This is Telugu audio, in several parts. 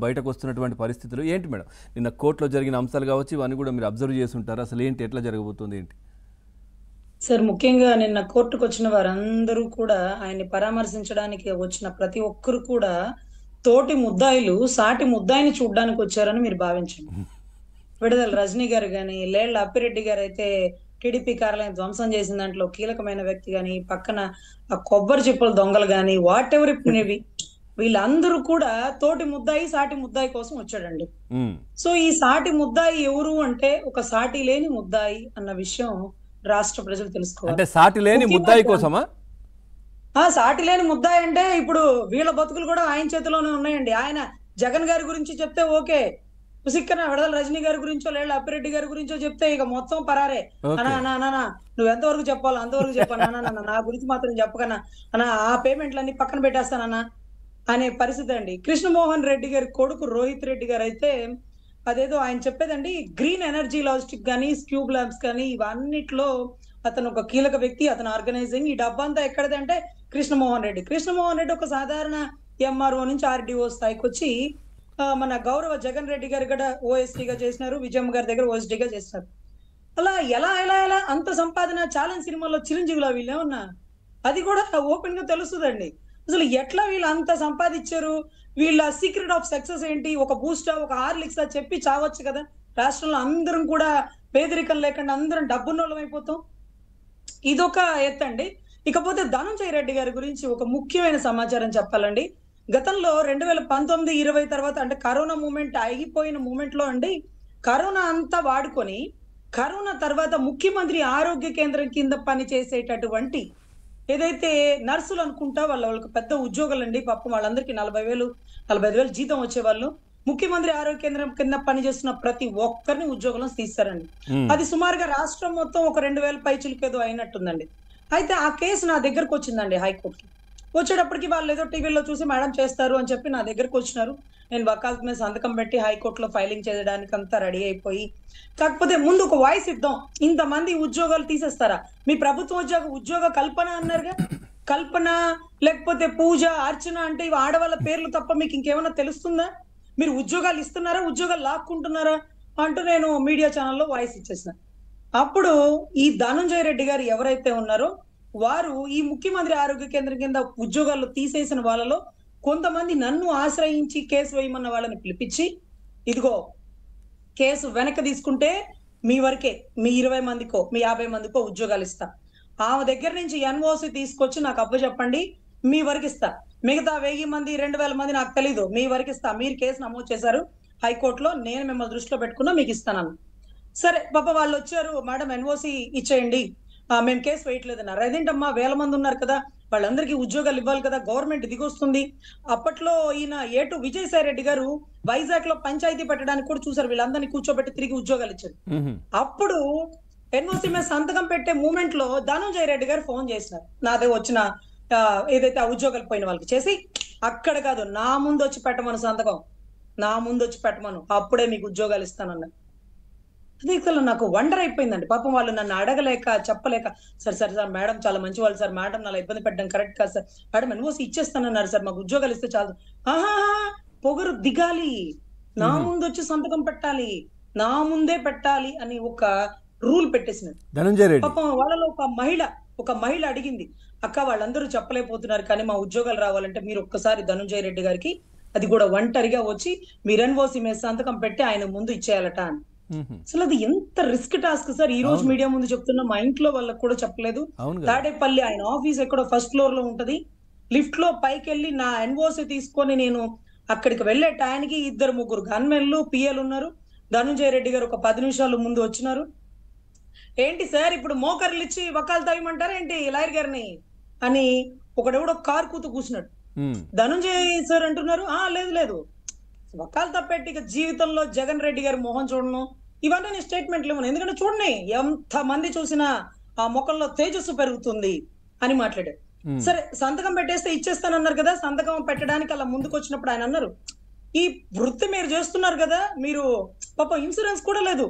బయటకు వస్తున్నటువంటి పరిస్థితులు ఏంటి మేడం? నిన్న కోర్టులో జరిగిన అంశాలు కావచ్చు, ఇవన్నీ కూడా మీరు అబ్జర్వ్ చేసి ఉంటారు. అసలు ఏంటి, ఎట్లా జరగబోతుంది ఏంటి? సార్ ముఖ్యంగా నిన్న కోర్టుకు వచ్చిన వారందరూ కూడా ఆయన్ని పరామర్శించడానికి వచ్చిన ప్రతి ఒక్కరు కూడా తోటి ముద్దాయిలు సాటి ముద్దాయిని చూడ్డానికి వచ్చారని మీరు భావించండి. విడుదల రజనీ గారు గాని, లేళ్ల అప్పిరెడ్డి గారు అయితే టీడీపీ కార్యాలయం ధ్వంసం చేసిన దాంట్లో కీలకమైన వ్యక్తి గాని, పక్కన ఆ కొబ్బరి చిప్పల దొంగలు గాని, వాట్ ఎవర్ ఇట్ మేబీ, వీళ్ళందరూ కూడా తోటి ముద్దాయి సాటి ముద్దాయి కోసం వచ్చాడండి. సో ఈ సాటి ముద్దాయి ఎవరు అంటే ఒక సాటి లేని ముద్దాయి అన్న విషయం రాష్ట్ర ప్రజలు తెలుసుకోవాలి. అంటే సాటి లేని ముద్దాయి కోసమా? సాటి లేని ముద్దాయి అంటే ఇప్పుడు వీళ్ళ బతుకులు కూడా ఆయన చేతిలోనే ఉన్నాయండి. ఆయన జగన్ గారి గురించి చెప్తే ఓకే, పుసిక్కన విడుదల రజనీ గారి గురించో లేదా అప్పిరెడ్డి గారి గురించో చెప్తే ఇక మొత్తం పరారే. అనా నువ్వు ఎంతవరకు చెప్పాలో అంతవరకు చెప్పాను అన్న, నా గురించి మాత్రం చెప్పకన్నా అన్నా, ఆ పేమెంట్లన్నీ పక్కన పెట్టేస్తానన్నా అనే పరిస్థితి అండి. కృష్ణమోహన్ రెడ్డి గారి కొడుకు రోహిత్ రెడ్డి గారు అయితే అదేదో ఆయన చెప్పేదండి, గ్రీన్ ఎనర్జీ లాజిస్టిక్ కానీ స్క్యూబ్ ల్యాబ్స్ కానీ ఇవన్నిట్లో అతను ఒక కీలక వ్యక్తి, అతను ఆర్గనైజింగ్. ఈ డబ్బంతా ఎక్కడదంటే కృష్ణమోహన్ రెడ్డి ఒక సాధారణ ఎంఆర్ఓ నుంచి ఆర్డీఓ స్థాయికి వచ్చి మన గౌరవ జగన్ రెడ్డి గారి కూడా ఓఎస్డీగా చేసినారు, విజయమ్మ గారి దగ్గర ఓఎస్డీగా చేసినారు. అలా ఎలా ఎలా ఎలా అంత సంపాదన ఛాలెంజ్ సినిమాలో చిరంజీవిలో వీళ్ళేమన్నా అది కూడా ఓపెన్ గా తెలుస్తుందండి. అసలు ఎట్లా వీళ్ళు అంత సంపాదించారు, వీళ్ళ సీక్రెట్ ఆఫ్ సక్సెస్ ఏంటి, ఒక బూస్టా ఒక హార్లిక్సా చెప్పి చావచ్చు కదా. రాష్ట్రంలో అందరం కూడా పేదరికం లేకుండా అందరం డబ్బున్నోళ్ళం అయిపోతాం. ఇదొక ఎత్తండి. ఇకపోతే ధనంజయ రెడ్డి గారి గురించి ఒక ముఖ్యమైన సమాచారం చెప్పాలండి. గతంలో 2019-20 తర్వాత అంటే కరోనా మూమెంట్ అయిపోయిన మూమెంట్ లో అండి, కరోనా అంతా వాడుకొని కరోనా తర్వాత ముఖ్యమంత్రి ఆరోగ్య కేంద్రం కింద పని చేసేటటువంటి ఏదైతే నర్సులు అనుకుంటా వాళ్ళకి పెద్ద ఉద్యోగాలు అండి. పాపం వాళ్ళందరికీ 40,000-45,000 జీతం వచ్చేవాళ్ళు. ముఖ్యమంత్రి ఆరోగ్య కేంద్రం కింద పనిచేస్తున్న ప్రతి ఒక్కరిని ఉద్యోగంలో తీస్తారండి. అది సుమారుగా రాష్ట్రం మొత్తం ఒక 2,000 పైచులకి ఏదో అయినట్టుందండి. అయితే ఆ కేసు నా దగ్గరకు వచ్చిందండి హైకోర్టుకి. వచ్చేటప్పటికి వాళ్ళు ఏదో టీవీలో చూసి మేడం చేస్తారు అని చెప్పి నా దగ్గరకు వచ్చినారు. నేను వకాలత్ మీద సంతకం పెట్టి హైకోర్టులో ఫైలింగ్ చేయడానికి అంతా రెడీ అయిపోయి, కాకపోతే ముందు ఒక వాయిస్ ఇద్దాం, ఇంతమంది ఉద్యోగాలు తీసేస్తారా, మీ ప్రభుత్వ ఉద్యోగ కల్పన అన్నారుగా, కల్పన లేకపోతే పూజ అర్చన అంటే ఇవి ఆడవాళ్ళ పేర్లు తప్ప మీకు ఇంకేమైనా తెలుస్తుందా, మీరు ఉద్యోగాలు ఇస్తున్నారా ఉద్యోగాలు లాక్కుంటున్నారా అంటూ నేను మీడియా ఛానల్లో వాయిస్ ఇచ్చేసిన. అప్పుడు ఈ ధనంజయ రెడ్డి గారు ఎవరైతే ఉన్నారో వారు ఈ ముఖ్యమంత్రి ఆరోగ్య కేంద్రం కింద ఉద్యోగాలు తీసేసిన వాళ్ళలో కొంతమంది నన్ను ఆశ్రయించి కేసు వేయమన్న వాళ్ళని పిలిపించి, ఇదిగో కేసు వెనక్కి తీసుకుంటే మీ వరకే, మీ 20 మందికో మీ 50 మందికో ఉద్యోగాలు ఇస్తా, ఆమె దగ్గర నుంచి ఎన్ఓసి తీసుకొచ్చి నాకు అప్పచెప్పండి, మీ వరకు ఇస్తా, మిగతా 1000 మంది 2,000 మంది నాకు తెలీదు, మీ వరకు ఇస్తా, మీరు కేసు నమోదు చేశారు హైకోర్టులో, నేను మిమ్మల్ని దృష్టిలో పెట్టుకున్నా, మీకు ఇస్తాను. సరే పాప వాళ్ళు వచ్చారు, మేడం ఎన్ఓసి ఇచ్చేయండి, మేము కేసు వేయట్లేదన్నారు. అదేంటమ్మా 1000 మంది ఉన్నారు కదా, వాళ్ళందరికీ ఉద్యోగాలు ఇవ్వాలి కదా, గవర్నమెంట్ దిగొస్తుంది. అప్పట్లో ఈయన ఏటు విజయసాయి రెడ్డి గారు వైజాగ్ లో పంచాయతీ పెట్టడానికి కూడా చూసారు, వీళ్ళందరినీ కూర్చోబెట్టి తిరిగి ఉద్యోగాలు ఇచ్చారు. అప్పుడు ఎన్ఓసి మీద సంతకం పెట్టే మూమెంట్ లో ధనంజయ రెడ్డి గారు ఫోన్ చేసినారు, నాదే వచ్చిన ఏదైతే ఆ ఉద్యోగాలు పోయిన వాళ్ళకి చేసి, అక్కడ కాదు నా ముందు వచ్చి పెట్టమను సంతకం, నా ముందు వచ్చి పెట్టమను, అప్పుడే మీకు ఉద్యోగాలు ఇస్తానన్నారు. అదే నాకు వండర్ అయిపోయిందండి. పాపం వాళ్ళు నన్ను అడగలేక చెప్పలేక, సార్ మేడం చాలా మంచి వాళ్ళు సార్, మేడం నాలా ఇబ్బంది పెట్టడం కరెక్ట్ కాదు సార్, మేడం ఎన్ఓసి ఇచ్చేస్తానన్నారు సార్, మాకు ఉద్యోగాలు ఇస్తే చాలు. పొగరు దిగాలి, నా ముందు వచ్చి సంతకం పెట్టాలి, నా ముందే పెట్టాలి అని ఒక రూల్ పెట్టేసినారు ధనంజయ రెడ్డి. పాపం వాళ్ళలో ఒక మహిళ అడిగింది, అక్క వాళ్ళందరూ చెప్పలేకపోతున్నారు కానీ మా ఉద్యోగాలు రావాలంటే మీరు ఒక్కసారి ధనంజయ రెడ్డి గారికి అది కూడా ఒంటరిగా వచ్చి మీరు ఎన్ఓసి మీద సంతకం పెట్టి ఆయన ముందు ఇచ్చేయాలట అని. అసలు అది ఎంత రిస్క్ టాస్క్ సార్. ఈ రోజు మీడియా ముందు చెప్తున్నా, మా ఇంట్లో వాళ్ళకి కూడా చెప్పలేదు. తాడేపల్లి ఆయన ఆఫీస్ ఎక్కడో ఫస్ట్ ఫ్లోర్ లో ఉంటది, లిఫ్ట్ లో పైకి వెళ్ళి నా ఎన్ఓసి తీసుకొని నేను అక్కడికి వెళ్లే టైంకి 2-3 గన్మెన్లు పిఎల్ ఉన్నారు. ధనంజయ రెడ్డి గారు ఒక 10 నిమిషాలు ముందు వచ్చినారు. ఏంటి సార్ ఇప్పుడు మోకర్లు ఇచ్చి వకాలు తాగమంటారా ఏంటి లాయర్ గారిని అని ఒకడెవడో కారు కూతు కూర్చున్నాడు. ధనంజయ సార్ అంటున్నారు, లేదు వకాలు తప్పెట్టి జీవితంలో జగన్ రెడ్డి గారి మొహం చూడను, ఇవన్నీ నేను స్టేట్మెంట్లు ఇవ్వను, ఎందుకంటే చూడండి ఎంత మంది చూసినా ఆ మొక్కల్లో తేజస్సు పెరుగుతుంది అని మాట్లాడారు. సరే సంతకం పెట్టేస్తే ఇచ్చేస్తానన్నారు కదా, సంతకం పెట్టడానికి అలా ముందుకు వచ్చినప్పుడు ఆయన అన్నారు, ఈ వృత్తి మీరు చేస్తున్నారు కదా, మీరు పాపం ఇన్సూరెన్స్ కూడా లేదు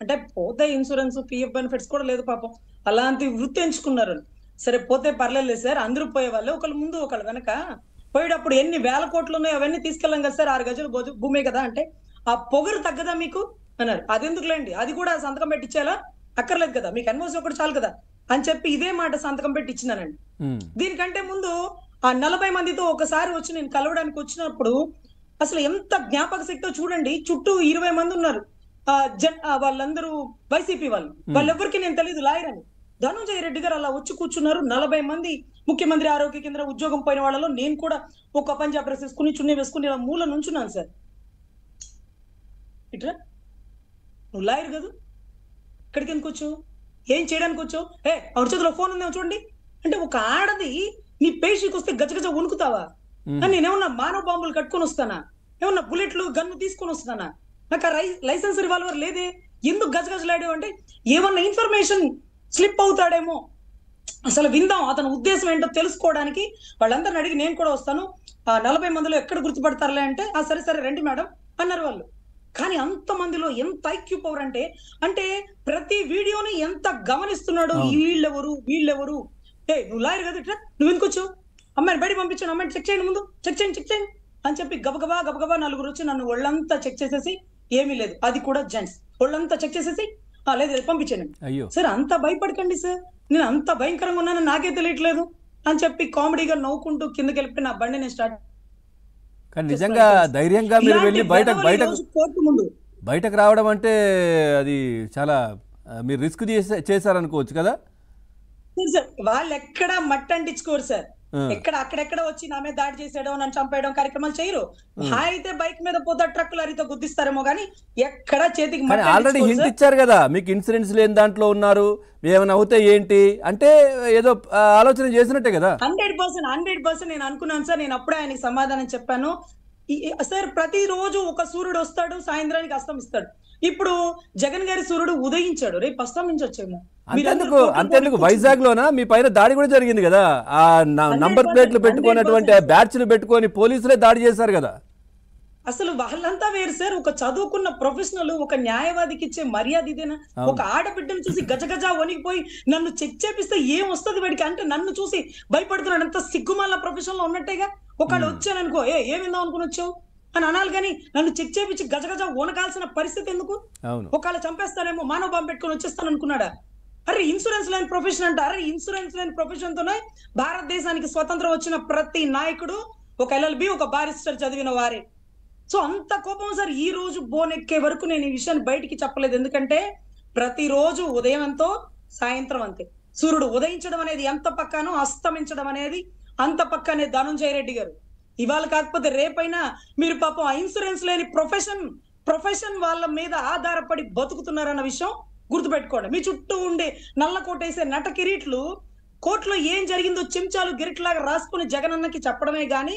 అంటే, పోతే ఇన్సూరెన్స్ పిఎఫ్ బెనిఫిట్స్ కూడా లేదు పాపం, అలాంటి వృత్తి ఎంచుకున్నారు. సరే పోతే పర్లేదు సార్, అందరూ పోయే వాళ్ళు ఒకళ్ళు ముందు ఒకళ్ళు వెనక, పోయేటప్పుడు ఎన్ని వేల కోట్లు ఉన్నాయో అవన్నీ తీసుకెళ్ళాం కదా సార్, 6 గజాలు భూమే కదా అంటే, ఆ పొగరు తగ్గదా మీకు అన్నారు. అదెందుకులేండి, అది కూడా సంతకం పెట్టించేలా అక్కర్లేదు కదా, మీకు ఎన్ఓసి ఒకటి చాలు కదా అని చెప్పి ఇదే మాట సంతకం పెట్టి ఇచ్చినానండి. దీనికంటే ముందు ఆ 40 మందితో ఒకసారి వచ్చి నేను కలవడానికి వచ్చినప్పుడు అసలు ఎంత జ్ఞాపక శక్తితో చూడండి, చుట్టూ 20 మంది ఉన్నారు. వాళ్ళందరూ వైసీపీ వాళ్ళెవ్వరికి నేను తెలియదు లాయర్ అని. ధనంజయ రెడ్డి గారు అలా వచ్చి కూర్చున్నారు. 40 మంది ముఖ్యమంత్రి ఆరోగ్య కేంద్ర ఉద్యోగం పోయిన వాళ్ళలో నేను కూడా ఒక పంజాబ్ డ్రెస్ వేసుకుని చున్నీ వేసుకుని ఇలా మూల నుంచున్నాను సార్. ఇట్రా, నువ్వు లాయర్ కదా, ఇక్కడికి ఎందుకు వచ్చావు, ఏం చేయడానికి వచ్చావు, ఆవిడ చేతిలో ఫోన్ ఉందేమో చూడండి అంటే, ఒక ఆడది నీ పేషీకి వస్తే గజగజ వణుకుతావా? నేనేమన్నా మానవ బాంబులు కట్టుకొని వస్తానా, ఏమన్నా బుల్లెట్లు గన్ను తీసుకొని వస్తానా? నాకు ఆ లైసెన్స్ రివాల్వర్ లేదే, ఎందుకు గజగజలాడేవు అంటే, ఏమన్నా ఇన్ఫర్మేషన్ స్లిప్ అవుతాడేమో, అసలు విందాం అతని ఉద్దేశం ఏంటో తెలుసుకోవడానికి వాళ్ళందరిని అడిగి నేను కూడా వస్తాను, ఆ 40 మందిలో ఎక్కడ గుర్తుపడతారులే అంటే, సరే సరే రండి మేడం అన్నారు వాళ్ళు. కానీ అంత మందిలో ఎంత ఐక్యూ పవర్ అంటే ప్రతి వీడియోని ఎంత గమనిస్తున్నాడు, వీళ్ళెవరు, నువ్వు లాయర్ కదా, ఇట్లా నువ్వు ఎందుకు వచ్చావు, అమ్మాయిని బయట పంపించాను, అమ్మాయిని చెక్ చేయండి, ముందు చెక్ చేయండి అని చెప్పి గబగబా 4 వచ్చి నన్ను ఒళ్ళంతా చెక్ చేసేసి, ఏమీ లేదు అది కూడా జెంట్స్, ఒళ్ళంతా చెక్ చేసేసి లేదు పంపించండి. సార్ అంత భయపడకండి సార్, నేను అంత భయంకరంగా ఉన్నానని నాకే తెలియట్లేదు అని చెప్పి కామెడీగా నవ్వుకుంటూ కిందకి వెళ్ళి నా బండి నేను స్టార్ట్. కానీ నిజంగా ధైర్యంగా మీరు వెళ్ళి బయటకు రావడం అంటే అది చాలా మీరు రిస్క్ చేశారనుకోవచ్చు కదా. వాళ్ళు ఎక్కడ మట్టి అంటించుకోరు సార్, అక్కడెక్కడ వచ్చి నా మీద దాడి చేసేయడం, నన్ను చంపేయడం కార్యక్రమాలు చేయరు. అయితే బైక్ మీద పోతా ట్రక్ లారీతో గుద్దిస్తారేమో కానీ ఎక్కడ చేతికి. ఆల్రెడీ హింట్ ఇచ్చారు కదా, మీకు ఇన్సూరెన్స్ లేని దాంట్లో ఉన్నారు, ఏమైనా అవుతే ఏంటి అంటే ఏదో ఆలోచన చేసినట్టే కదా. 100% నేను అనుకున్నాను సార్. నేను అప్పుడే ఆయనకి సమాధానం చెప్పాను సార్. ప్రతిరోజు ఒక సూర్యుడు వస్తాడు, సాయంత్రానికి అస్తమిస్తాడు. ఇప్పుడు జగన్ గారి సూర్యుడు ఉదయించాడు, రేపు అస్తమించొచ్చేమో. అంతేందుకు వైజాగ్ లోనా మీ పైన దాడి కూడా జరిగింది కదా, ఆ నంబర్ ప్లేట్లు పెట్టుకున్నటువంటి బ్యాడ్జ్లు పెట్టుకొని పోలీసులే దాడి చేశారు కదా. అసలు వాళ్ళంతా వేరు సార్. ఒక చదువుకున్న ప్రొఫెషనల్, ఒక న్యాయవాదికి ఇచ్చే మర్యాద ఇదేనా? ఒక ఆడబిడ్డను చూసి గజగజ వణికిపోయి నన్ను చెక్ చేపిస్తే ఏం వస్తుంది వాడికి అంటే, నన్ను చూసి భయపడుతున్నాడు. అంత సిగ్గుమాల ప్రొఫెషన్ లో ఉన్నట్టేగా. ఒకళ్ళు వచ్చాననుకో, ఏమిందాం అనుకుని వచ్చావు అని అనాలి కానీ నన్ను చెక్ చేపించి గజగజ వణకాల్సిన పరిస్థితి ఎందుకు? ఒకళ్ళు చంపేస్తానేమో, మానవ బాంబు పెట్టుకొని వచ్చేస్తాను అనుకున్నాడా? అరే ఇన్సూరెన్స్ లేని ప్రొఫెషన్ అంట. అరే ఇన్సూరెన్స్ లేని ప్రొఫెషన్ తోనే భారతదేశానికి స్వతంత్రం వచ్చిన ప్రతి నాయకుడు ఒక LLB, ఒక బారిస్టర్ చదివిన వారే. సో అంత కోపం సార్. ఈ రోజు బోనెక్కే వరకు నేను ఈ విషయాన్ని బయటికి చెప్పలేదు. ఎందుకంటే ప్రతిరోజు ఉదయం ఎంతో, సాయంత్రం అంతే. సూర్యుడు ఉదయించడం అనేది ఎంత పక్కానో, అస్తమించడం అనేది అంత పక్కనే. ధనంజయ రెడ్డి గారు ఇవాళ కాకపోతే రేపైనా మీరు పాపం ఆ ఇన్సూరెన్స్ లేని ప్రొఫెషన్ వాళ్ళ మీద ఆధారపడి బతుకుతున్నారన్న విషయం గుర్తుపెట్టుకోండి. మీ చుట్టూ ఉండే నల్ల కోటేసే నట కిరీట్లు కోర్టులో ఏం జరిగిందో చెంచాలు గిరిట్లాగా రాసుకుని జగనన్నకి చెప్పడమే గాని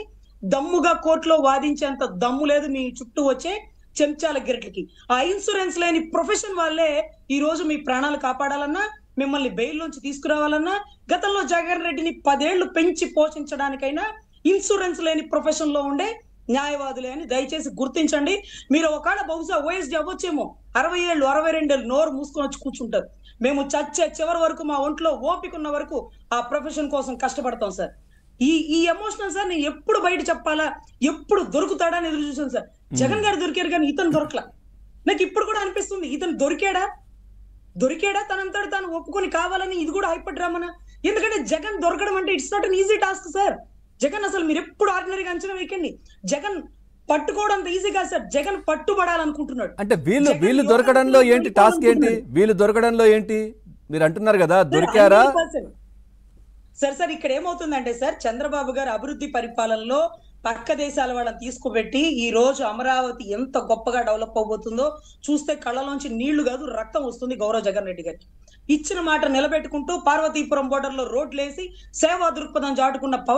దమ్ముగా కోర్టులో వాదించేంత దమ్ము లేదు మీ చుట్టూ వచ్చే చెంచాల గిరిట్లకి. ఆ ఇన్సూరెన్స్ లేని ప్రొఫెషన్ వాళ్ళే ఈ రోజు మీ ప్రాణాలు కాపాడాలన్నా, మిమ్మల్ని బెయిల్ నుంచి తీసుకురావాలన్నా, గతంలో జగన్ రెడ్డిని 10 ఏళ్లు పెంచి పోషించడానికైనా ఇన్సూరెన్స్ లేని ప్రొఫెషన్ లో ఉండే న్యాయవాదులే అని దయచేసి గుర్తించండి. మీరు ఒకవేళ బహుశా OSD అవ్వచ్చేమో, 60 ఏళ్ళు 62 ఏళ్ళు నోరు మూసుకొని వచ్చి కూర్చుంటారు. మేము చచ్చే చివరి వరకు, మా ఒంట్లో ఓపిక ఉన్న వరకు ఆ ప్రొఫెషన్ కోసం కష్టపడతాం సార్. ఈ ఎమోషనల్ సార్ నేను ఎప్పుడు బయట చెప్పాలా, ఎప్పుడు దొరుకుతాడా అని ఎదురు చూసాను సార్. జగన్ గారు దొరికారు కానీ ఇతను దొరకలా. నాకు ఇప్పుడు కూడా అనిపిస్తుంది, ఇతను దొరికాడా తనంతటి తాను ఒప్పుకొని కావాలని. ఇది కూడా హైపర్ డ్రామానా? ఎందుకంటే జగన్ దొరకడం అంటే it's not an easy task sir. Jagan అసలు మీరు ఎప్పుడు ఆర్డినరీగా అంచనా వేయకండి. జగన్ పట్టుకోవడం అంత ఈజీ కాదు సార్. జగన్ పట్టుబడాలనుకుంటున్నాడు. అంటే వీళ్ళు దొరకడంలో ఏంటి టాస్క్ ఏంటి? వీళ్ళు దొరకడంలో ఏంటి మీరు అంటున్నారు కదా, దొరికారా సార్? ఇక్కడ ఏమవుతుందంటే సార్, చంద్రబాబు గారు అభివృద్ధి పరిపాలనలో పక్క దేశాల వాళ్ళని తీసుకుపెట్టి ఈ రోజు అమరావతి ఎంత గొప్పగా డెవలప్ అవబోతుందో చూస్తే కళ్ళలోంచి నీళ్లు కాదు రక్తం వస్తుంది. గౌరవ్ జగన్ రెడ్డి గారికి ఇచ్చిన మాట నిలబెట్టుకుంటూ పార్వతీపురం బోర్డర్ లో రోడ్లేసి సేవా దృక్పథం చాటుకున్న పవన్